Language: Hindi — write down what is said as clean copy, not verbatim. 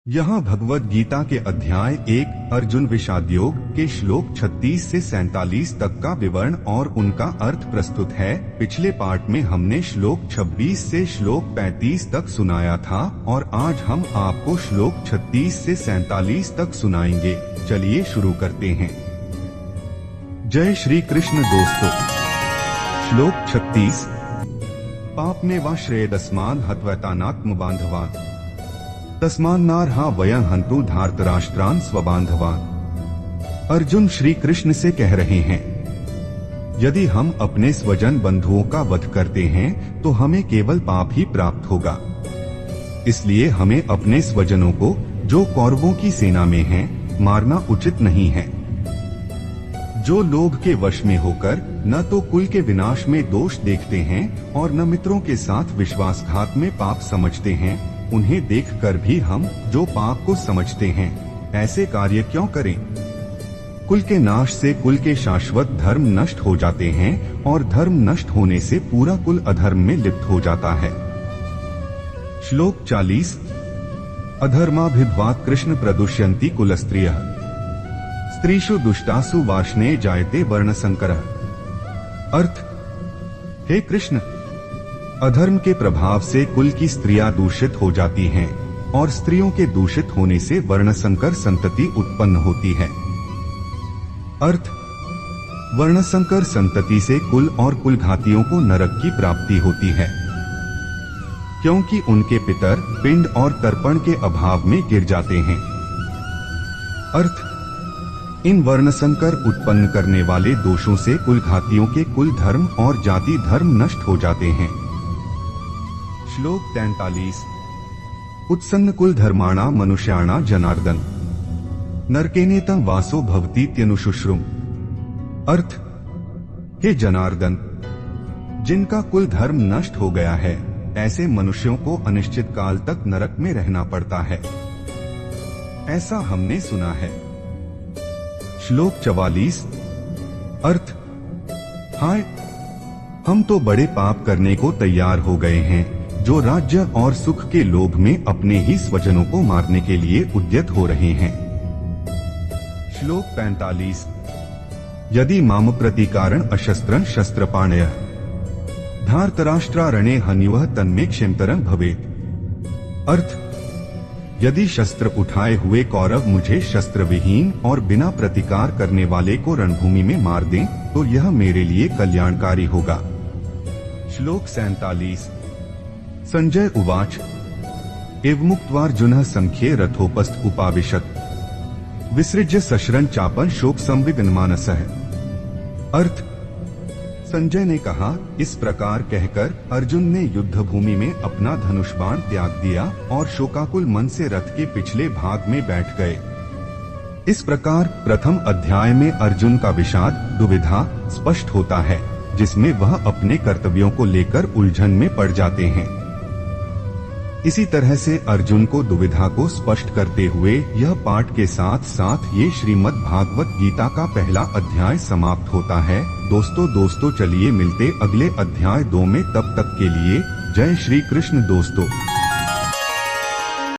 यहाँ भगवद गीता के अध्याय 1 अर्जुन विषाद योग के श्लोक 36 से 47 तक का विवरण और उनका अर्थ प्रस्तुत है। पिछले पार्ट में हमने श्लोक 26 से श्लोक 35 तक सुनाया था और आज हम आपको श्लोक 36 से 47 तक सुनाएंगे। चलिए शुरू करते हैं। जय श्री कृष्ण दोस्तों। श्लोक 36 पापने वा श्रेयदस्मान् हत्वैतानात्म बांधवान् तस्मान्नार्हा वयं हन्तु धार्तराष्ट्रान् स्वबांधवान्। अर्जुन श्री कृष्ण से कह रहे हैं, यदि हम अपने स्वजन बंधुओं का वध करते हैं तो हमें केवल पाप ही प्राप्त होगा। इसलिए हमें अपने स्वजनों को, जो कौरवों की सेना में हैं, मारना उचित नहीं है। जो लोभ के वश में होकर न तो कुल के विनाश में दोष देखते हैं और न मित्रों के साथ विश्वासघात में पाप समझते हैं, उन्हें देखकर भी हम जो पाप को समझते हैं ऐसे कार्य क्यों करें। कुल के नाश से कुल के शाश्वत धर्म नष्ट हो जाते हैं और धर्म नष्ट होने से पूरा कुल अधर्म में लिप्त हो जाता है। श्लोक 40 अधर्माभिद्वात् कृष्ण प्रदुष्यन्ति कुलस्त्रियः स्त्रीषु दुष्टासु वाष्णे जायते वर्णसंकरः। अर्थ, हे कृष्ण, अधर्म के प्रभाव से कुल की स्त्रियां दूषित हो जाती हैं और स्त्रियों के दूषित होने से वर्णसंकर संतति उत्पन्न होती है। अर्थ, वर्णसंकर संतति से कुल और कुलघातियों को नरक की प्राप्ति होती है, क्योंकि उनके पितर पिंड और तर्पण के अभाव में गिर जाते हैं। अर्थ, इन वर्णसंकर उत्पन्न करने वाले दोषों से कुलघातियों के कुल धर्म और जाति धर्म नष्ट हो जाते हैं। श्लोक 43 उत्सन्न कुल धर्माणा मनुष्याणा जनार्दन नरकेनेतं वासो भवतीत्यनुशुश्रुम। अर्थ, हे जनार्दन, जिनका कुल धर्म नष्ट हो गया है ऐसे मनुष्यों को अनिश्चित काल तक नरक में रहना पड़ता है, ऐसा हमने सुना है। श्लोक 44 अर्थ, हाय, हम तो बड़े पाप करने को तैयार हो गए हैं, जो राज्य और सुख के लोभ में अपने ही स्वजनों को मारने के लिए उद्यत हो रहे हैं। श्लोक 45 यदि माम प्रतिकारं अशस्त्रं शस्त्रपाणयः धार्तराष्ट्रारणे हन्युः तन्मे क्षेमतरं भवेत्। अर्थ, यदि शस्त्र उठाए हुए कौरव मुझे शस्त्र विहीन और बिना प्रतिकार करने वाले को रणभूमि में मार दें तो यह मेरे लिए कल्याणकारी होगा। श्लोक 47 संजय उवाच एवमुक्त्वार्जुनः संख्ये रथोपस्थ उपाविशत् विसृज्य सशरं चापं शोक संविघ्नमानसः। अर्थ, संजय ने कहा, इस प्रकार कहकर अर्जुन ने युद्ध भूमि में अपना धनुष बाण त्याग दिया और शोकाकुल मन से रथ के पिछले भाग में बैठ गए। इस प्रकार प्रथम अध्याय में अर्जुन का विषाद, दुविधा स्पष्ट होता है, जिसमें वह अपने कर्तव्यों को लेकर उलझन में पड़ जाते हैं। इसी तरह से अर्जुन को दुविधा को स्पष्ट करते हुए यह पाठ के साथ साथ ये श्रीमद् भागवत गीता का पहला अध्याय समाप्त होता है। दोस्तों चलिए मिलते अगले अध्याय 2 में, तब तक के लिए जय श्री कृष्ण दोस्तों।